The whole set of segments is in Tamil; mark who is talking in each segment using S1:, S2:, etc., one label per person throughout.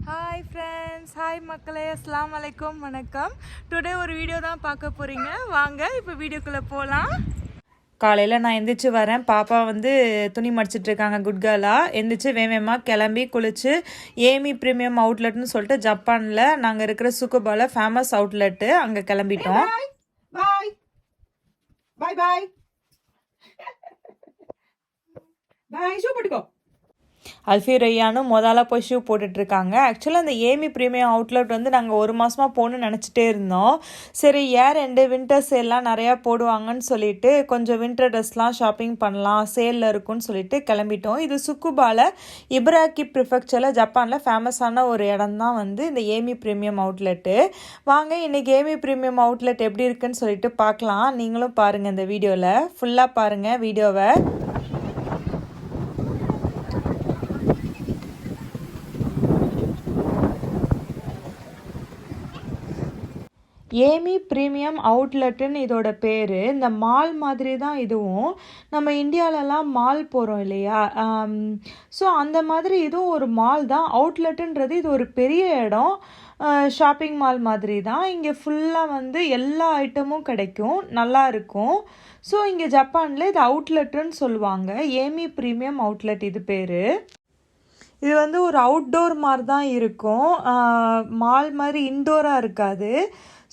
S1: ஹாய் ஃப்ரெண்ட்ஸ், ஹாய் மக்களே, அஸ்ஸலாமு அலைக்கும், வணக்கம். டுடே ஒரு வீடியோ தான் பார்க்க போகிறீங்க. வாங்க இப்போ வீடியோக்குள்ளே போகலாம். காலையில் நான் எந்திரிச்சு வரேன். பாப்பா வந்து துணி மடிச்சிட்ருக்காங்க. குட் கேர்லாக எந்திரிச்சு வேகமாக கிளம்பி குளிச்சு ஏமி ப்ரீமியம் அவுட்லெட்னு சொல்லிட்டு ஜப்பானில் நாங்கள் இருக்கிற சுக்குபாவில் ஃபேமஸ் அவுட்லெட்டு அங்கே கிளம்பிட்டோம். பாய் பாய் பாய் பாய். ஷூ போட்டுக்கோ. அல்ஃபி ரெய்யானும் முதல்ல போய் ஷூ போட்டுட்ருக்காங்க. ஆக்சுவலாக அந்த ஏமி ப்ரீமியம் அவுட்லெட் வந்து நாங்கள் ஒரு மாதமாக போகணுன்னு நினச்சிட்டே இருந்தோம். சரி, ஏர் எண்டு வின்டர் சேல்லாம் நிறையா போடுவாங்கன்னு சொல்லிட்டு கொஞ்சம் வின்டர் ட்ரெஸ்லாம் ஷாப்பிங் பண்ணலாம், சேலில் இருக்குன்னு சொல்லிட்டு கிளம்பிட்டோம். இது சுக்குபாவில் இபராக்கி ப்ரிஃபெக்சரில் ஜப்பானில் ஃபேமஸான ஒரு இடம் தான் வந்து இந்த ஏமி ப்ரீமியம் அவுட்லெட்டு. வாங்க இன்றைக்கி ஏமி ப்ரீமியம் அவுட்லெட் எப்படி இருக்குன்னு சொல்லிட்டு பார்க்கலாம். நீங்களும் பாருங்கள், இந்த வீடியோவில் ஃபுல்லாக பாருங்கள் வீடியோவை. ஏமி ப்ரீமியம் அவுட்லெட்டுன்னு இதோட பேர். இந்த மால் மாதிரி தான் இதுவும். நம்ம இந்தியாவிலலாம் மால் போகிறோம் இல்லையா, ஸோ அந்த மாதிரி இதுவும் ஒரு மால் தான். அவுட்லெட்டுன்றது இது ஒரு பெரிய இடம், ஷாப்பிங் மால் மாதிரி தான். இங்கே ஃபுல்லாக வந்து எல்லா ஐட்டமும் கிடைக்கும், நல்லா இருக்கும். ஸோ இங்கே ஜப்பானில் இது அவுட்லெட்டுன்னு சொல்லுவாங்க. ஏமி ப்ரீமியம் அவுட்லெட் இது பேர். இது வந்து ஒரு அவுட்டோர் மாதிரி தான் இருக்கும், மால் மாதிரி இன்டோராக இருக்காது.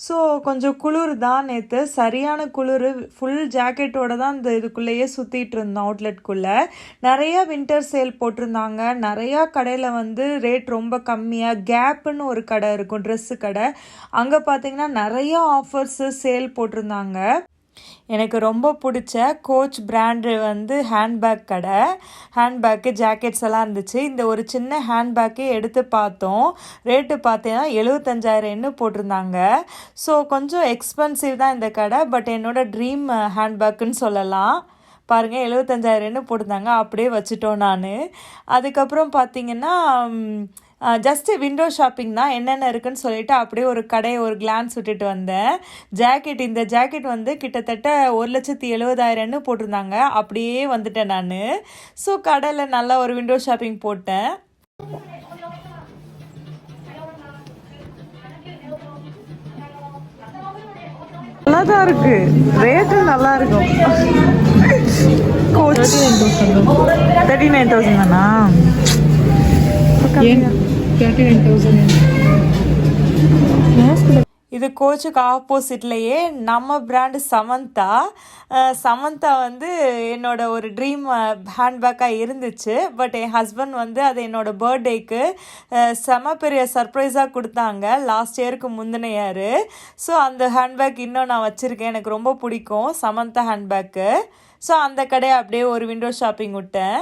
S1: ஸோ கொஞ்சம் குளிர் தான். நேற்று சரியான குளிர், ஃபுல் ஜாக்கெட்டோடு தான் இந்த இதுக்குள்ளேயே சுற்றிட்டு இருந்தோம். அவுட்லெட்குள்ளே நிறையா வின்டர் சேல் போட்டிருந்தாங்க. நிறையா கடையில் வந்து ரேட் ரொம்ப கம்மியாக. கேப்புன்னு ஒரு கடை இருக்கும், ட்ரெஸ்ஸு கடை, அங்கே பார்த்திங்கன்னா நிறையா ஆஃபர்ஸு சேல் போட்டிருந்தாங்க. எனக்கு ரொம்ப பிடிச்ச கோச் பிராண்டு வந்து ஹேண்ட்பேக் கடை. ஹேண்ட்பேக்கு ஜாக்கெட்ஸ் எல்லாம் இருந்துச்சு. இந்த ஒரு சின்ன ஹேண்ட்பேக்கே எடுத்து பார்த்தோம். ரேட்டு பார்த்தீங்கன்னா 75,000 போட்டிருந்தாங்க. ஸோ கொஞ்சம் எக்ஸ்பென்சிவ் தான் இந்த கடை, பட் என்னோடய ட்ரீம் ஹேண்ட்பேக்குன்னு சொல்லலாம். பாருங்கள், 75,000 போட்டிருந்தாங்க. அப்படியே வச்சுட்டோம் நான். அதுக்கப்புறம் பார்த்திங்கன்னா ஜஸ்ட்டு விண்டோ ஷாப்பிங் தான், என்னென்ன இருக்குன்னு சொல்லிட்டு அப்படியே ஒரு கடையை ஒரு கிளான்ஸ் விட்டுட்டு வந்தேன். இந்த ஜாக்கெட் வந்து கிட்டத்தட்ட 1,70,000 போட்டிருந்தாங்க. அப்படியே வந்துட்டேன் நான். ஸோ கடையில் நல்லா ஒரு விண்டோ ஷாப்பிங் போட்டேன். நல்லா தான் இருக்கு, ரேட்டு நல்லா இருக்கும். 39,000 தானா? 39,000. இது கோச்சுக்கு ஆப்போசிட்லேயே நம்ம பிராண்டு சமந்தா வந்து என்னோட ஒரு ட்ரீம் ஹேண்ட்பேக்காக இருந்துச்சு. பட் என் ஹஸ்பண்ட் வந்து அது என்னோடய பர்த்டேக்கு செம பெரிய சர்ப்ரைஸாக கொடுத்தாங்க லாஸ்ட் இயருக்கு முந்தின இயர். ஸோ அந்த ஹேண்ட்பேக் இன்னும் நான் வச்சுருக்கேன், எனக்கு ரொம்ப பிடிக்கும் சமந்தா ஹேண்ட்பேக்கு. ஸோ அந்த கடையை அப்படியே ஒரு விண்டோ ஷாப்பிங் விட்டேன்.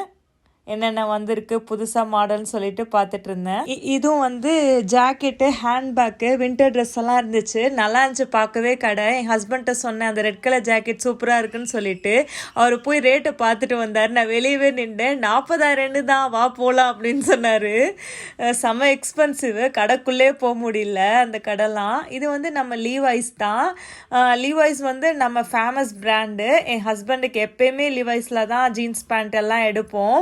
S1: என்னென்ன வந்திருக்கு புதுசாக மாடல்னு சொல்லிட்டு பார்த்துட்டு இருந்தேன். இதுவும் வந்து ஜாக்கெட்டு, ஹேண்ட்பேக்கு, வின்டர் ட்ரெஸ் எல்லாம் இருந்துச்சு. நல்லா இருந்துச்சு பார்க்கவே கடை. என் ஹஸ்பண்ட்டை சொன்னேன் அந்த ரெட் கலர் ஜாக்கெட் சூப்பராக இருக்குன்னு சொல்லிட்டு. அவர் போய் ரேட்டை பார்த்துட்டு வந்தார். நான் வெளியவே நின்றேன். 40,000 தான், வா போகலாம் அப்படின்னு சொன்னார். செம்ம எக்ஸ்பென்சிவ், கடைக்குள்ளே போக முடியல அந்த கடைலாம். இது வந்து நம்ம லீவாய்ஸ் தான். லீவாய்ஸ் வந்து நம்ம ஃபேமஸ் பிராண்டு. என் ஹஸ்பண்டுக்கு எப்பயுமே லீவாய்ஸில் தான் ஜீன்ஸ் பேண்ட் எல்லாம் எடுப்போம்.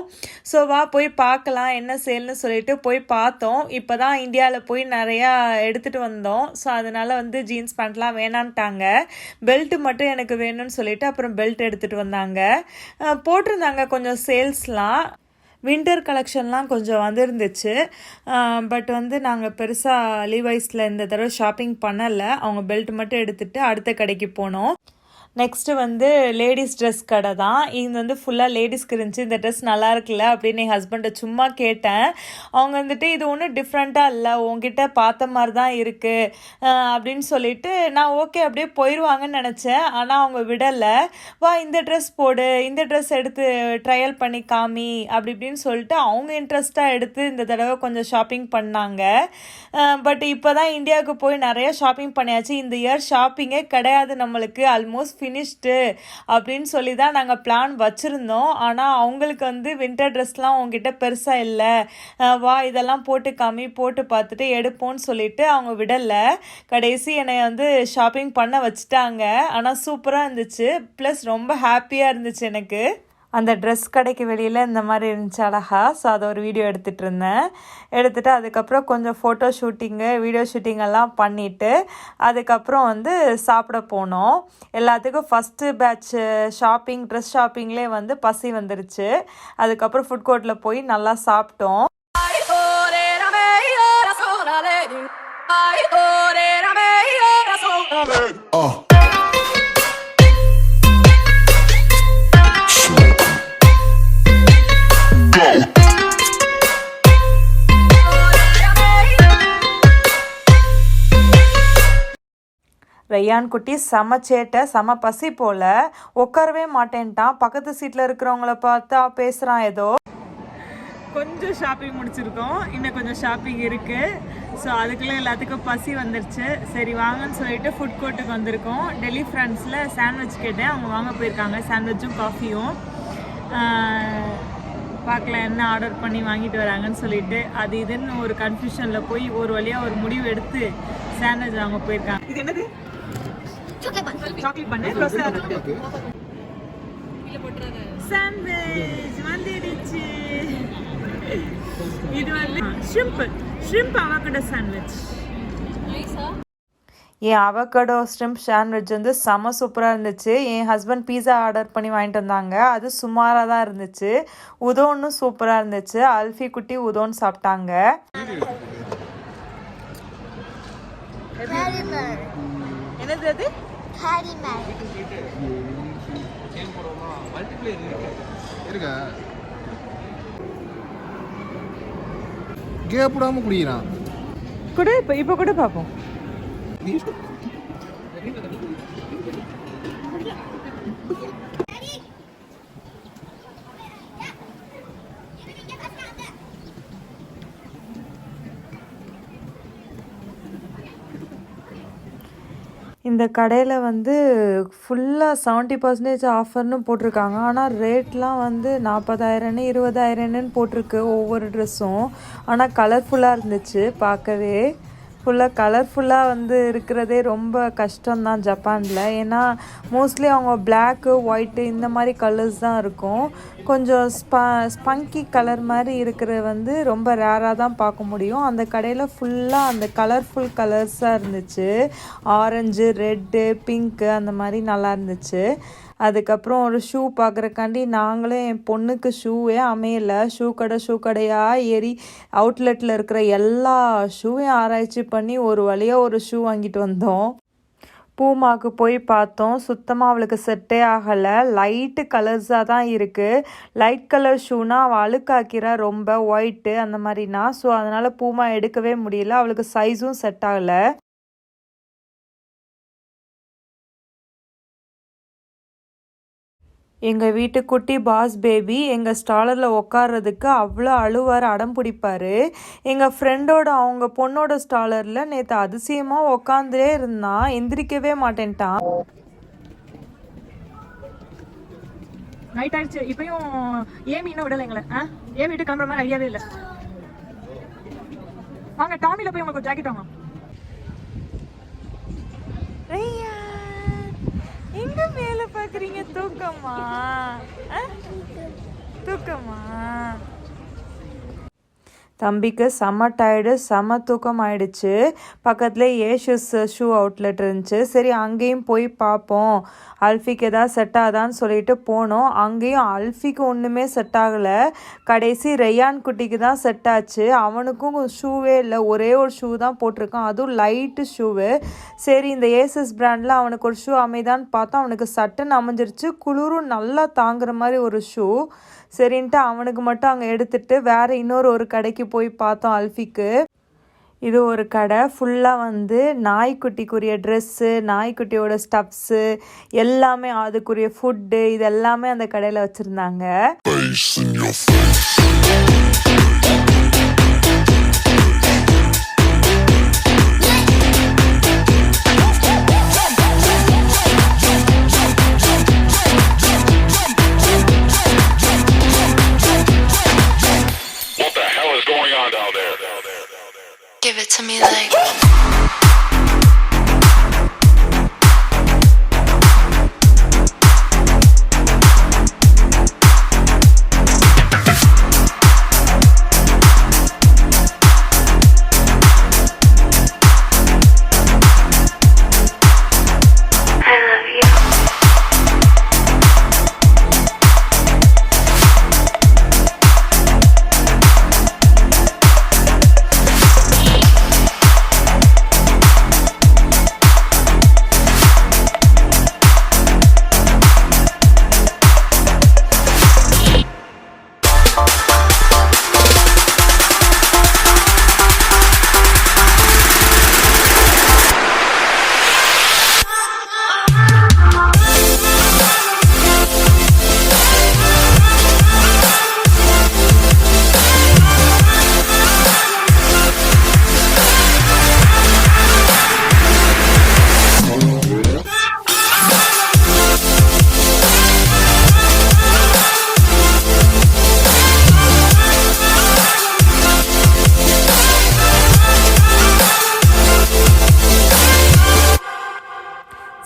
S1: ஸோ வா போய் பார்க்கலாம் என்ன சேல்னு சொல்லிட்டு போய் பார்த்தோம். இப்போ தான் இந்தியாவில் போய் நிறையா எடுத்துகிட்டு வந்தோம். ஸோ அதனால் வந்து ஜீன்ஸ் பேண்ட்லாம் வேணான்ட்டாங்க. பெல்ட்டு மட்டும் எனக்கு வேணும்னு சொல்லிட்டு அப்புறம் பெல்ட் எடுத்துகிட்டு வந்தாங்க. போட்டிருந்தாங்க கொஞ்சம் சேல்ஸ்லாம். வின்டர் கலெக்ஷன்லாம் கொஞ்சம் வந்துருந்துச்சு. பட் வந்து நாங்கள் பெருசாக லீவைஸில் இந்த தடவை ஷாப்பிங் பண்ணலை. அவங்க பெல்ட் மட்டும் எடுத்துகிட்டு அடுத்த கடைக்கு போனோம். நெக்ஸ்ட்டு வந்து லேடிஸ் ட்ரெஸ் கடை தான். இது வந்து ஃபுல்லாக லேடிஸ்க்கு இருந்துச்சு. இந்த ட்ரெஸ் நல்லா இருக்குல்ல அப்படின்னு என் ஹஸ்பண்டை சும்மா கேட்டேன். அவங்க வந்துட்டு இது ஒன்றும் டிஃப்ரெண்ட்டாக இல்லை, உங்ககிட்ட பார்த்த மாதிரி தான் இருக்குது அப்படின்னு சொல்லிட்டு நான் ஓகே அப்படியே போயிடுவாங்கன்னு நினச்சேன். ஆனால் அவங்க விடலை. வா இந்த ட்ரெஸ் போடு, இந்த ட்ரெஸ் எடுத்து ட்ரையல் பண்ணி காமி அப்படி இப்படின்னு சொல்லிட்டு அவங்க இன்ட்ரெஸ்ட்டாக எடுத்து இந்த தடவை கொஞ்சம் ஷாப்பிங் பண்ணாங்க. பட் இப்போ தான் இந்தியாவுக்கு போய் நிறைய ஷாப்பிங் பண்ணியாச்சு. இந்த இயர் ஷாப்பிங்கே கிடையாது நம்மளுக்கு, ஆல்மோஸ்ட் ஃபினிஷ்டு அப்படின்னு சொல்லி தான் நாங்கள் பிளான் வச்சுருந்தோம். ஆனால் அவங்களுக்கு வந்து வின்டர் ட்ரெஸ்லாம் உங்ககிட்ட பெருசாக இல்லை, வா இதெல்லாம் போட்டு காமி, போட்டு பார்த்துட்டு எடுப்போன்னு சொல்லிட்டு அவங்க விடலை. கடைசி என்னை வந்து ஷாப்பிங் பண்ண வச்சுட்டாங்க. ஆனால் சூப்பராக இருந்துச்சு, ப்ளஸ் ரொம்ப ஹாப்பியாக இருந்துச்சு எனக்கு. அந்த ட்ரெஸ் கடைக்கு வெளியில் இந்த மாதிரி இருந்துச்சு அழகா. ஸோ அதை ஒரு வீடியோ எடுத்துகிட்டு இருந்தேன். எடுத்துகிட்டு அதுக்கப்புறம் கொஞ்சம் ஃபோட்டோ ஷூட்டிங்கு வீடியோ ஷூட்டிங்கெல்லாம் பண்ணிவிட்டு அதுக்கப்புறம் வந்து சாப்பிட போனோம். எல்லாத்துக்கும் ஃபஸ்ட்டு பேட்ச் ஷாப்பிங் ட்ரெஸ் ஷாப்பிங்லேயே வந்து பசி வந்துருச்சு. அதுக்கப்புறம் ஃபுட் கோர்ட்டில் போய் நல்லா சாப்பிட்டோம். ரையான் குட்டி செம சேட்டை, செம பசி போல், உட்காரவே மாட்டேன்ட்டான். பக்கத்து சீட்டில் இருக்கிறவங்கள பார்த்தா பேசுகிறான் ஏதோ. கொஞ்சம் ஷாப்பிங் முடிச்சிருக்கோம், இன்னும் கொஞ்சம் ஷாப்பிங் இருக்குது. ஸோ அதுக்குள்ளே எல்லாத்துக்கும் பசி வந்துருச்சு. சரி வாங்கன்னு சொல்லிட்டு ஃபுட் கோர்ட்டுக்கு வந்திருக்கோம். டெல்லி ஃப்ரெண்ட்ஸில் சாண்ட்விச் கேட்டேன், அவங்க வாங்க போயிருக்காங்க சாண்ட்விச்சும் காஃபியும். பார்க்கலாம் என்ன ஆர்டர் பண்ணி வாங்கிட்டு வராங்கன்னு சொல்லிட்டு. அது இதுன்னு ஒரு கன்ஃபியூஷனில் போய் ஒரு வழியாக ஒரு முடிவு எடுத்து சாண்ட்விச் வாங்க போயிருக்காங்க. இது என்னது? சாக்லேட் பண்ணு சாண்ட்விச் வந்துடுச்சு. இது வந்து ஷ்ரிம்ப் அவகடோ சாண்ட்விச். என் அவகடோ ஷ்ரிம்ப் சாண்ட்விச் வந்து செம சூப்பராக இருந்துச்சு. என் ஹஸ்பண்ட் பீஸா ஆர்டர் பண்ணி வாங்கிட்டு வந்தாங்க, அது சுமாராக தான் இருந்துச்சு. உதோன்னும் சூப்பராக இருந்துச்சு. அல்ஃபி குட்டி உதோன்னு சாப்பிட்டாங்க. என்னது அது?
S2: கேப்படாம குடிக்கிறான்
S1: கூட. இப்போ கூட பார்ப்போம். இந்த கடையில் வந்து ஃபுல்லாக 70% ஆஃபர்னு போட்டிருக்காங்க. ஆனால் ரேட்லாம் வந்து 40,000 20,000 போட்டிருக்கு ஒவ்வொரு ட்ரெஸ்ஸும். ஆனால் கலர்ஃபுல்லாக இருந்துச்சு பார்க்கவே. ஃபுல்லாக கலர்ஃபுல்லாக வந்து இருக்கிறதே ரொம்ப கஷ்டம்தான் ஜப்பானில். ஏன்னா மோஸ்ட்லி அவங்க பிளாக்கு ஒயிட்டு இந்த மாதிரி கலர்ஸ் தான் இருக்கும். கொஞ்சம் ஸ்பங்கி கலர் மாதிரி இருக்கிற வந்து ரொம்ப ரேராக தான் பார்க்க முடியும். அந்த கடையில் ஃபுல்லாக அந்த கலர்ஃபுல் கலர்ஸாக இருந்துச்சு. ஆரஞ்சு, ரெட்டு, பிங்க்கு அந்த மாதிரி நல்லா இருந்துச்சு. அதுக்கப்புறம் ஒரு ஷூ பார்க்குறக்காண்டி நாங்களே என் பொண்ணுக்கு ஷூவே அமையலை. ஷூ கடையாக ஏறி அவுட்லெட்டில் இருக்கிற எல்லா ஷூவையும் ஆராய்ச்சி பண்ணி ஒரு வழியாக ஒரு ஷூ வாங்கிட்டு வந்தோம். பூமாக்கு போய் பார்த்தோம், சுத்தமாக அவளுக்கு செட்டே ஆகலை. லைட்டு கலர்ஸாக தான் இருக்குது. லைட் கலர் ஷூனா அவள் அழுக்காக்கிறா ரொம்ப, ஒயிட்டு அந்த மாதிரினா. ஸோ அதனால் பூமா எடுக்கவே முடியல. அவளுக்கு சைஸும் செட் ஆகலை. எங்கள் வீட்டு குட்டி பாஸ் பேபி எங்கள் ஸ்டாலரில் உட்கார்றதுக்கு அவ்வளோ அழுவார், அடம் பிடிப்பார். எங்கள் ஃப்ரெண்டோட அவங்க பொண்ணோட ஸ்டாலரில் நேற்று அதிசயமாக உட்காந்துலே இருந்தான், எந்திரிக்கவே மாட்டேன்ட்டான். நைட் ஆயிடுச்சு, இப்பயும் ஏமி இன்னும் விடலை எங்களை. ஏமி விட்டு கிளம்புற மாதிரி ஐடியாவே இல்லை. வாங்க டாமியில் போய் உங்களுக்கு ஜாக்கெட் வாங்க. எங்க மேல பாக்குறீங்க? தூக்கமா? தூக்கமா? தம்பிக்கு செம்ம டயர்டு, செம்ம தூக்கம் ஆயிடுச்சு. பக்கத்தில் ஏஷஸ் ஷூ அவுட்லெட் இருந்துச்சு. சரி அங்கேயும் போய் பார்ப்போம், அல்ஃபிக்கு எதாவது செட் ஆகுதான்னு சொல்லிட்டு போனோம். அங்கேயும் அல்ஃபிக்கு ஒன்றுமே செட் ஆகலை. கடைசி ரையான் குட்டிக்கு தான் செட் ஆச்சு. அவனுக்கும் ஷூவே இல்லை, ஒரே ஒரு ஷூ தான் போட்டிருக்கான், அதுவும் லைட்டு ஷூவு. சரி இந்த ஏசஸ் பிராண்டில் அவனுக்கு ஒரு ஷூ அமைதான்னு பார்த்தா அவனுக்கு சட்டுன்னு அமைஞ்சிருச்சு. குளிரும் நல்லா தாங்குற மாதிரி ஒரு ஷூ. சரின்ட்டு அவனுக்கு மட்டும் அங்கே எடுத்துகிட்டு வேறு இன்னொரு கடைக்கு போய் பார்த்தோம் அல்ஃபிக்கு. இது ஒரு கடை ஃபுல்லாக வந்து நாய்க்குட்டிக்குரிய ட்ரெஸ்ஸு, நாய்க்குட்டியோட ஸ்டப்ஸு எல்லாமே, அதுக்குரிய ஃபுட்டு, இது எல்லாமே அந்த கடையில் வச்சுருந்தாங்க.
S3: Give it to me like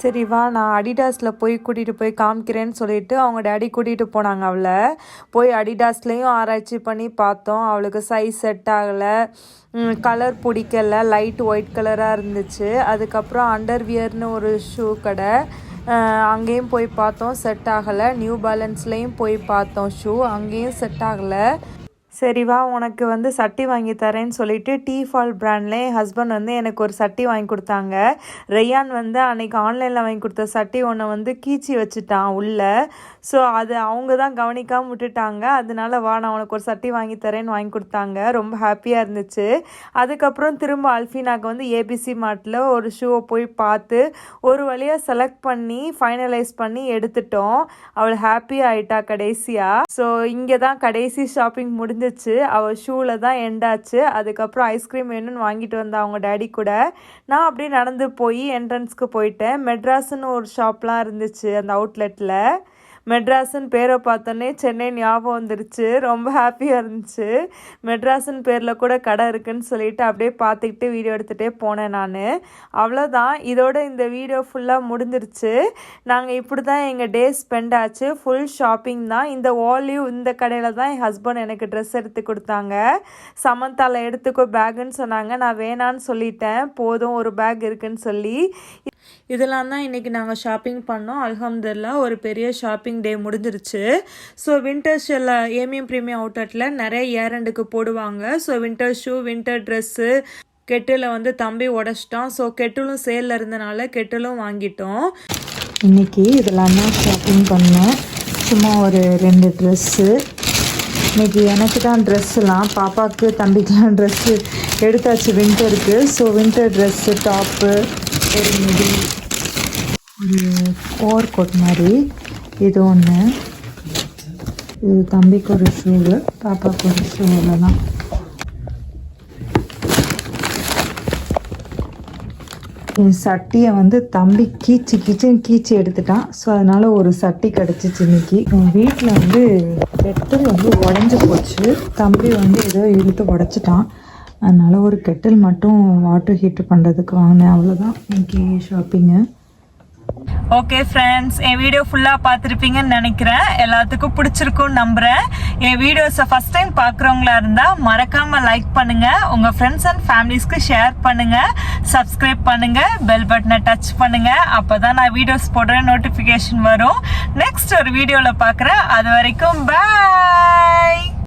S1: சரி வா நான் அடிடாஸில் போய் கூட்டிகிட்டு போய் காமிக்கிறேன்னு சொல்லிட்டு அவங்க டேடி கூட்டிகிட்டு போனாங்க அவளை. போய் அடிடாஸ்லேயும் ஆராய்ச்சி பண்ணி பார்த்தோம். அவளுக்கு சைஸ் செட் ஆகலை, கலர் பிடிக்கல, லைட் ஒயிட் கலராக இருந்துச்சு. அதுக்கப்புறம் அண்டர்வியர்னு ஒரு ஷூ கடை, அங்கேயும் போய் பார்த்தோம், செட் ஆகலை. நியூ பேலன்ஸ்லேயும் போய் பார்த்தோம் ஷூ, அங்கேயும் செட் ஆகலை. சரி வா உனக்கு வந்து சட்டி வாங்கி தரேன்னு சொல்லிட்டு டீஃபால் பிராண்ட்ல என் ஹஸ்பண்ட் வந்து எனக்கு ஒரு சட்டி வாங்கி கொடுத்தாங்க. ரெய்யான் வந்து அன்னைக்கு ஆன்லைனில் வாங்கி கொடுத்த சட்டி ஒன்று வந்து கீச்சி வச்சுட்டான் உள்ள. ஸோ அது அவங்க தான் கவனிக்காமல் விட்டுட்டாங்க. அதனால வா நான் உனக்கு ஒரு சட்டி வாங்கி தரேன்னு வாங்கி கொடுத்தாங்க. ரொம்ப ஹாப்பியாக இருந்துச்சு. அதுக்கப்புறம் திரும்ப அல்ஃபீனாக்கு வந்து ஏபிசி மார்ட்டில் ஒரு ஷூவை போய் பார்த்து ஒரு வழியாக செலக்ட் பண்ணி ஃபைனலைஸ் பண்ணி எடுத்துட்டோம். அவள் ஹாப்பி ஆயிட்டா கடைசியாக. ஸோ இங்கே தான் கடைசி ஷாப்பிங் முடிஞ்சிச்சு. அவள் ஷூவில் தான் எண்டாச்சு. அதுக்கப்புறம் ஐஸ்கிரீம் வேணும்னு வாங்கிட்டு வந்தா அவங்க டேடி கூட. நான் அப்படியே நடந்து போய் என்ட்ரன்ஸ்க்கு போயிட்டேன். மெட்ராஸ்ன்னு ஒரு ஷாப்லாம் இருந்துச்சு அந்த அவுட்லெட்டில். மெட்ராஸ்ன்னு பேரை பார்த்தோன்னே சென்னை ஞாபகம் வந்துருச்சு. ரொம்ப ஹாப்பியாக இருந்துச்சு. மெட்ராஸ்ன்னு பேரில் கூட கடை இருக்குன்னு சொல்லிட்டு அப்படியே பார்த்துக்கிட்டு வீடியோ எடுத்துகிட்டே போனேன் நான். அவ்வளோதான், இதோட இந்த வீடியோ ஃபுல்லாக முடிஞ்சிருச்சு. நாங்கள் இப்படி தான் எங்கள் டே ஸ்பெண்ட் ஆச்சு. ஃபுல் ஷாப்பிங் தான். இந்த வால்யூ இந்த கடையில் தான் என் ஹஸ்பண்ட் எனக்கு ட்ரெஸ் எடுத்து கொடுத்தாங்க. சமந்தாவில் எடுத்துக்கோ பேக்குன்னு சொன்னாங்க. நான் வேணான்னு சொல்லிட்டேன், போதும் ஒரு பேக் இருக்குன்னு சொல்லி. இதெல்லாம் தான் இன்றைக்கி நாங்கள் ஷாப்பிங் பண்ணோம். அல்ஹம்துலில்லாஹ் ஒரு பெரிய ஷாப்பிங் டே முடிஞ்சிருச்சு. ஸோ வின்டர் ஷெல்ல ஏமிஎம் ப்ரீமியம் அவுட்லெட்டில் நிறைய ஏரண்டுக்கு போடுவாங்க. So winter shoe, winter dress, Kettle வந்து தம்பி உடச்சிட்டான். ஸோ கெட்டிலும் சேலில் இருந்தனால கெட்டிலும் வாங்கிட்டோம். இன்றைக்கி இதெல்லாம் தான் ஷாப்பிங் பண்ணோம். சும்மா ஒரு 2 ட்ரெஸ்ஸு. இன்றைக்கி எனக்கு தான் ட்ரெஸ்ஸுலாம், பாப்பாவுக்கு தம்பிக்கெலாம் ட்ரெஸ்ஸு எடுத்தாச்சு வின்டருக்கு. ஸோ வின்டர் ட்ரெஸ்ஸு, டாப்பு, ஒரு மிடி, ஒரு ஓவர் கோட் மாதிரி இது ஒன்று. இது தம்பிக்கு ஒரு ஷூவு, பாப்பாவுக்கு ஒரு ஷூவில் தான். என் சட்டியை வந்து தம்பி கீச்சு எடுத்துட்டான். ஸோ அதனால் ஒரு சட்டி கிடச்சிச்சு இன்னைக்கு. என் வீட்டில் வந்து கெட்டில் வந்து உடஞ்சி போச்சு. தம்பி வந்து ஏதோ இழுத்து உடச்சிட்டான். அதனால் ஒரு கெட்டில் மட்டும் வாட்டர் ஹீட்டர் பண்ணுறதுக்கு வாங்கினேன். அவ்வளோதான் இன்னைக்கு ஷாப்பிங்கு. ஓகே ஃப்ரெண்ட்ஸ், என் வீடியோ ஃபுல்லாக பார்த்துருப்பீங்கன்னு நினைக்கிறேன். எல்லாத்துக்கும் பிடிச்சிருக்குன்னு நம்புகிறேன். என் வீடியோஸை ஃபஸ்ட் டைம் பார்க்குறவங்களா இருந்தால் மறக்காமல் லைக் பண்ணுங்கள், உங்கள் ஃப்ரெண்ட்ஸ் அண்ட் ஃபேமிலிஸ்க்கு ஷேர் பண்ணுங்கள், சப்ஸ்கிரைப் பண்ணுங்கள், பெல் பட்டனை டச் பண்ணுங்கள். அப்போ தான் நான் வீடியோஸ் போடுற நோட்டிஃபிகேஷன் வரும். நெக்ஸ்ட் ஒரு வீடியோவில் பார்க்குறேன். அது வரைக்கும் பாய்.